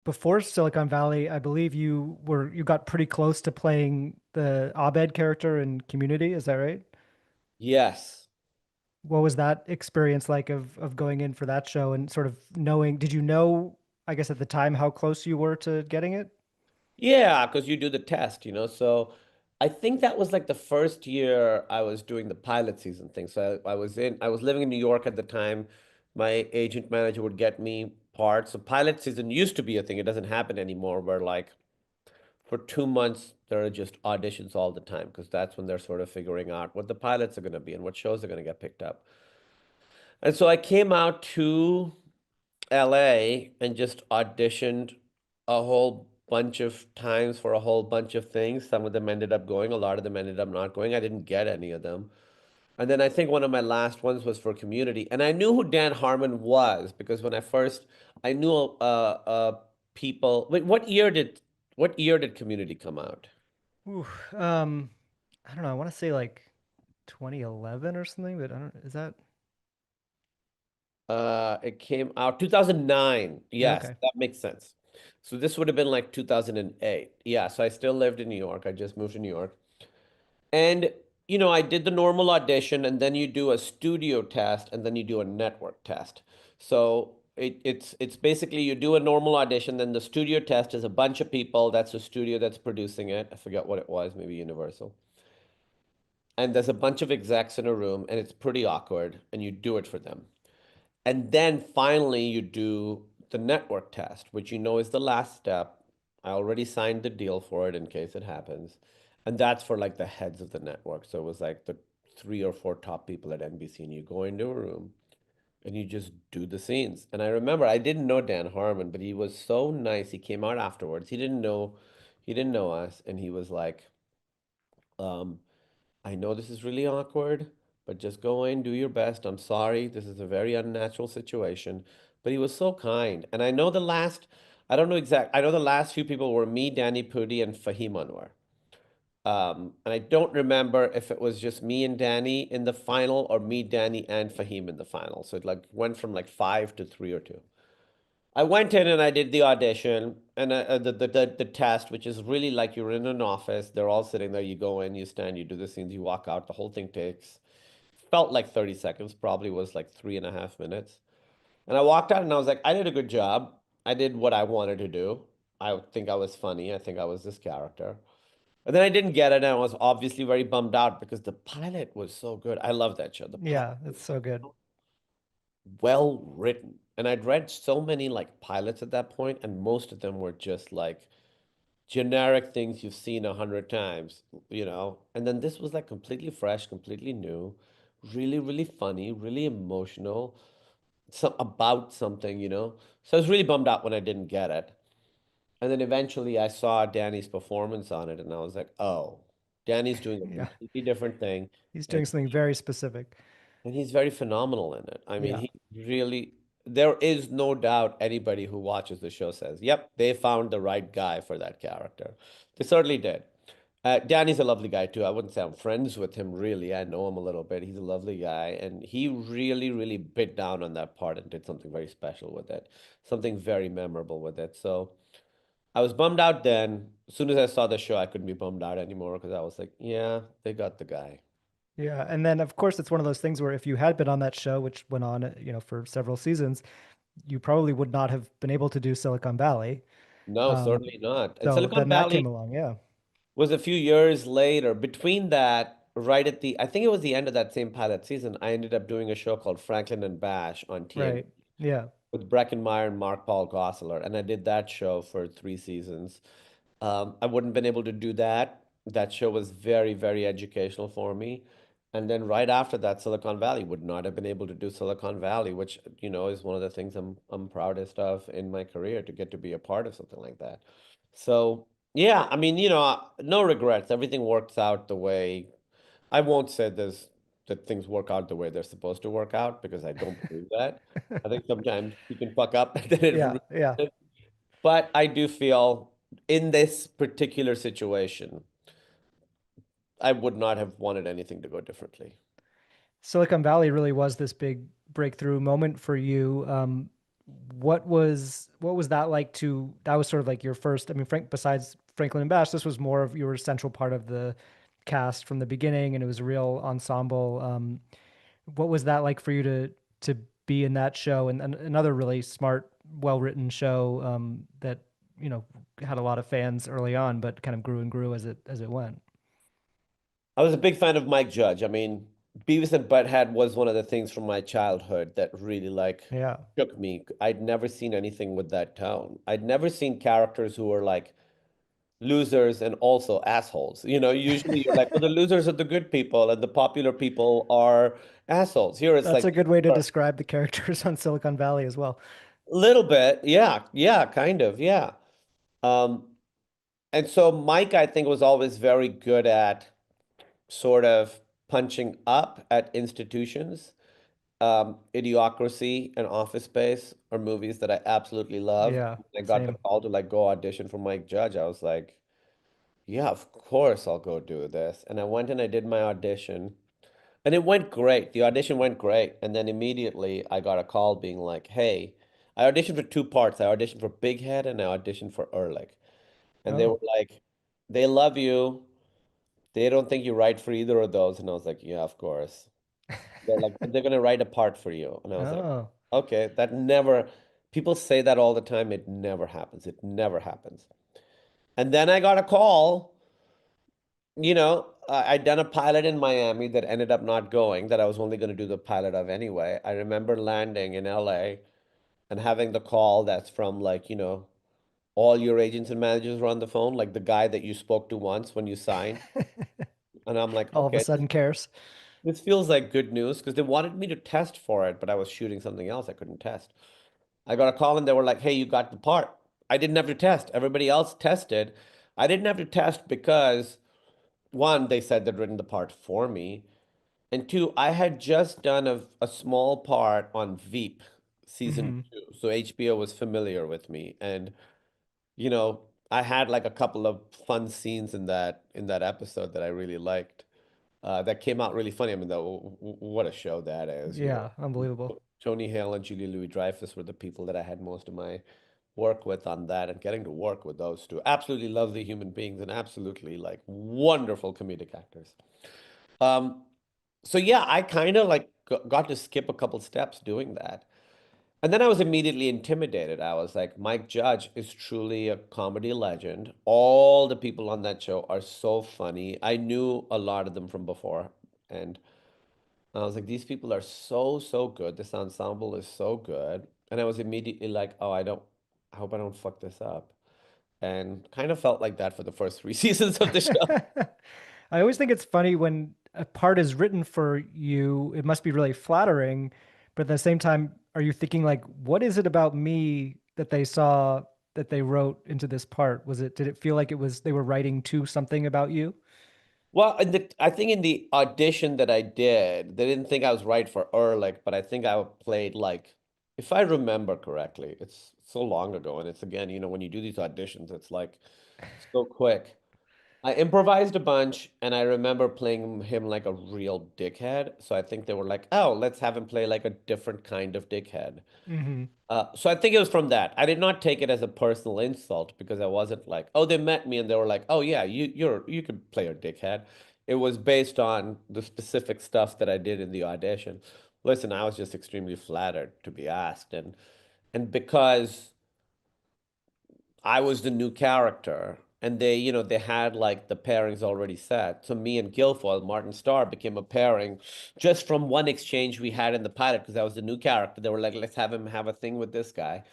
before Silicon Valley, I believe you got pretty close to playing the Abed character in Community. Is that right? Yes. What was that experience like of going in for that show and sort of knowing, did you know, I guess at the time, how close you were to getting it? Yeah, because you do the test, you know. So I think that was like the first year I was doing the pilot season thing. So I was living in New York at the time. My agent manager would get me parts. So pilot season used to be a thing. It doesn't happen anymore, where like for 2 months there are just auditions all the time because that's when they're sort of figuring out what the pilots are going to be and what shows are going to get picked up. And so I came out to LA and just auditioned a whole bunch of times for a whole bunch of things. Some of them ended up going, a lot of them ended up not going. I didn't get any of them. And then I think one of my last ones was for Community. And I knew who Dan Harmon was because when I first, I knew people. Wait, what year did Community come out? Ooh, I don't know. I want to say like 2011 or something, but I don't, is that It came out 2009. Yes, okay? that makes sense. So this would have been like 2008. Yeah, so I still lived in New York. I just moved to New York. And, I did the normal audition, and then you do a studio test, and then you do a network test. So it's basically you do a normal audition, then the studio test is a bunch of people. That's the studio that's producing it. I forget what it was, maybe Universal. And there's a bunch of execs in a room, and it's pretty awkward, and you do it for them. And then finally, you do the network test, which is the last step. I already signed the deal for it in case it happens. And that's for like the heads of the network. So it was like the three or four top people at NBC, and you go into a room and you just do the scenes. And I remember I didn't know Dan Harmon, but he was so nice. He came out afterwards. He didn't know us, and he was like, um, I know this is really awkward, but just go in, do your best. I'm sorry. This is a very unnatural situation. But he was so kind. And I don't know I know the last few people were me, Danny Pudi, and Fahim Anwar. And I don't remember if it was just me and Danny in the final or me, Danny, and Fahim in the final. So it like went from like five to three or two. I went in and I did the audition and the test, which is really like you're in an office. They're all sitting there. You go in, you stand, you do the scenes, you walk out. The whole thing takes felt like 30 seconds, probably was like 3.5 minutes. And I walked out and I was like, I did a good job. I did what I wanted to do. I think I was funny. I think I was this character. And then I didn't get it, and I was obviously very bummed out because the pilot was so good. I love that show. The pilot Yeah, was it's so good. well written. And I'd read so many like pilots at that point, and most of them were just like generic things you've seen 100 times, And then this was like completely fresh, completely new, really, really funny, really emotional, about something. So I was really bummed out when I didn't get it. And then eventually I saw Danny's performance on it, and I was like, oh, Danny's doing a Yeah, completely different thing. he's And doing something very specific. And he's very phenomenal in it. I mean, Yeah, he really, there is no doubt anybody who watches the show says, yep, they found the right guy for that character. They certainly did. Danny's a lovely guy too. I wouldn't say I'm friends with him really. I know him a little bit. He's a lovely guy. And he really, really bit down on that part and did something very special with it, something very memorable with it. So I was bummed out then. As soon as I saw the show, I couldn't be bummed out anymore because I was like, yeah, they got the guy. yeah, and then of course it's one of those things where if you had been on that show, which went on, for several seasons, you probably would not have been able to do Silicon Valley. No, Um, certainly not. And so Silicon then that came Valley along. Yeah, was a few years later. Between that, right at I think it was the end of that same pilot season, I ended up doing a show called Franklin and Bash on TNT right. Yeah, with Breckenmeyer and Mark Paul Gosselaar, and I did that show for 3 seasons. I wouldn't been able to do that. That show was very, very educational for me. And then right after that, Silicon Valley would not have been able to do Silicon Valley, which, is one of the things I'm proudest of in my career to get to be a part of something like that. So, yeah, I mean, no regrets. Everything works out the way I won't say that things work out the way they're supposed to work out because I don't believe that. I think sometimes you can fuck up and then it yeah, ruins yeah. it. But I do feel in this particular situation, I would not have wanted anything to go differently. Silicon Valley really was this big breakthrough moment for you. what was that like to that was sort of like your first, I mean, besides Franklin and Bash, this was more of you were a central part of the cast from the beginning and it was a real ensemble. What was that like for you to be in that show and another really smart, well-written show that, you know, had a lot of fans early on, but kind of grew and grew as it went. I was a big fan of Mike Judge. I mean, Beavis and Butthead was one of the things from my childhood that really like Yeah. shook me. I'd never seen anything with that tone. I'd never seen characters who were like losers and also assholes. You know, usually you're like, well, the losers are the good people and the popular people are assholes. Here it's That's like a good way to a describe the characters on Silicon Valley as well. little bit, yeah, yeah, kind of, yeah. Um, and so Mike, I think, was always very good at sort of punching up at institutions. Idiocracy and Office Space are movies that I absolutely loved. Yeah, I got the same. call to like go audition for Mike Judge. I was like, yeah, of course I'll go do this. And I went and I did my audition. And it went great. The audition went great. And then immediately I got a call being like, hey, I auditioned for two parts. I auditioned for Big Head and I auditioned for Ehrlich. And they Oh. were like, they love you. They don't think you're right for either of those. And I was like, yeah, of course. They're like, but they're gonna write a part for you. And I was like, Oh. okay, that never, people say that all the time. It never happens. It never happens. And then I got a call, I'd done a pilot in Miami that ended up not going, that I was only going to do the pilot of anyway. I remember landing in LA and having the call that's from like, all your agents and managers were on the phone, like the guy that you spoke to once when you signed. And I'm like, All of a okay, sudden cares. this feels like good news because they wanted me to test for it, but I was shooting something else I couldn't test. I got a call and they were like, hey, you got the part. I didn't have to test. Everybody else tested. I didn't have to test because one, they said they'd written the part for me. And two, I had just done a small part on Veep season Hmm. two. So HBO was familiar with me. And, I had like a couple of fun scenes in that episode that I really liked. That came out really funny. I mean, what a show that is. Yeah, unbelievable. Tony Hale and Julia Louis-Dreyfus were the people that I had most of my work with on that, and getting to work with those two. Absolutely lovely human beings and absolutely like wonderful comedic actors. Um, so yeah, I kind of like got to skip a couple steps doing that. And then I was immediately intimidated. I was like, Mike Judge is truly a comedy legend. All the people on that show are so funny. I knew a lot of them from before. And I was like, these people are so, so good. This ensemble is so good. And I was immediately like, oh, I hope I don't fuck this up. And kind of felt like that for the first three seasons of the show. I always think it's funny when a part is written for you, it must be really flattering, but at the same time, are you thinking like, what is it about me that they saw that they wrote into this part? Did it feel like it was they were writing to something about you? Well, I think in the audition that I did, they didn't think I was right for Ehrlich, but I think I played like, if I remember correctly, it's so long ago. And it's again, when you do these auditions, it's like so quick. I improvised a bunch, and I remember playing him like a real dickhead. So I think they were like, "Oh, let's have him play like a different kind of dickhead." Hmm. So I think it was from that. I did not take it as a personal insult because I wasn't like, "Oh, they met me and they were like, oh yeah, you could play a dickhead." It was based on the specific stuff that I did in the audition. Listen, I was just extremely flattered to be asked, and because I was the new character, and they had like the pairings already set. So me and Guilfoyle, Martin Starr, became a pairing just from one exchange we had in the pilot because I was the new character. They were like, let's have him have a thing with this guy.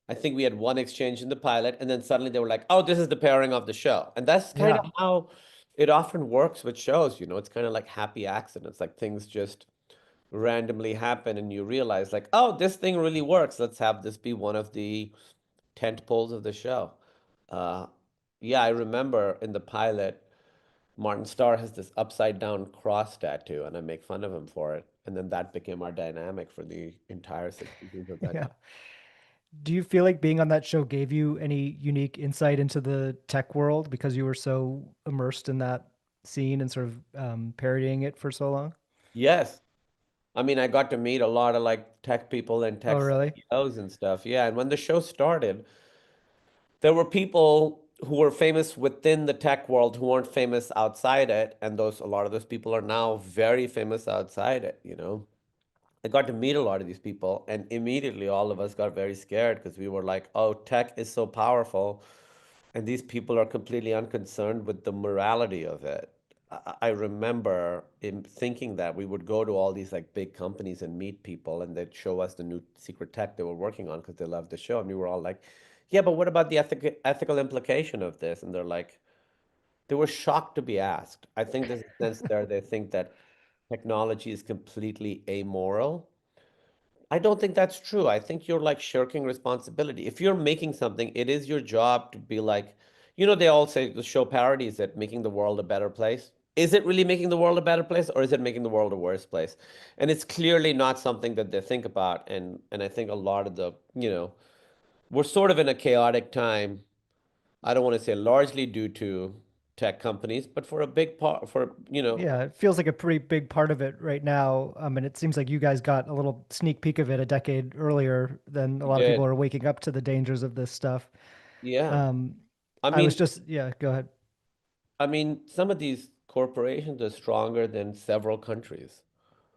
I think we had one exchange in the pilot, and then suddenly they were like, oh, this is the pairing of the show. And that's kind Yeah. of how it often works with shows. It's kind of like happy accidents, like things just randomly happen, and you realize, like, oh, this thing really works. Let's have this be one of the tent poles of the show. Uh, yeah, I remember in the pilot, Martin Starr has this upside down cross tattoo, and I make fun of him for it. And then that became our dynamic for the entire 6 seasons of that Yeah. show. Do you feel like being on that show gave you any unique insight into the tech world because you were so immersed in that scene and sort of parodying it for so long? Yes. I mean, I got to meet a lot of like tech people and Oh, tech really? CEOs and stuff. Yeah, and when the show started, there were people who were famous within the tech world who weren't famous outside it, and those a lot of those people are now very famous outside it, you know. I got to meet a lot of these people, and immediately all of us got very scared because we were like, oh, tech is so powerful, and these people are completely unconcerned with the morality of it. I remember in thinking that we would go to all these like big companies and meet people, and they'd show us the new secret tech they were working on because they loved the show. And we were all like, yeah, but what about the ethical implication of this? And they're like, they were shocked to be asked. I think there's a sense there they think that technology is completely amoral. I don't think that's true. I think you're like shirking responsibility. If you're making something, it is your job to be like, you know, they all say the show parodies it, making the world a better place. Is it really making the world a better place, or is it making the world a worse place? And it's clearly not something that they think about. And I think a lot of the, you know, we're sort of in a chaotic time. I don't want to say largely due to tech companies, but for a big part, for, you know, Yeah, it feels like a pretty big part of it right now. And it seems like you guys got a little sneak peek of it a decade earlier than a we lot of people did. are waking up to the dangers of this stuff. Yeah. Um, I I was mean, just, yeah, go ahead. some of these corporations are stronger than several countries.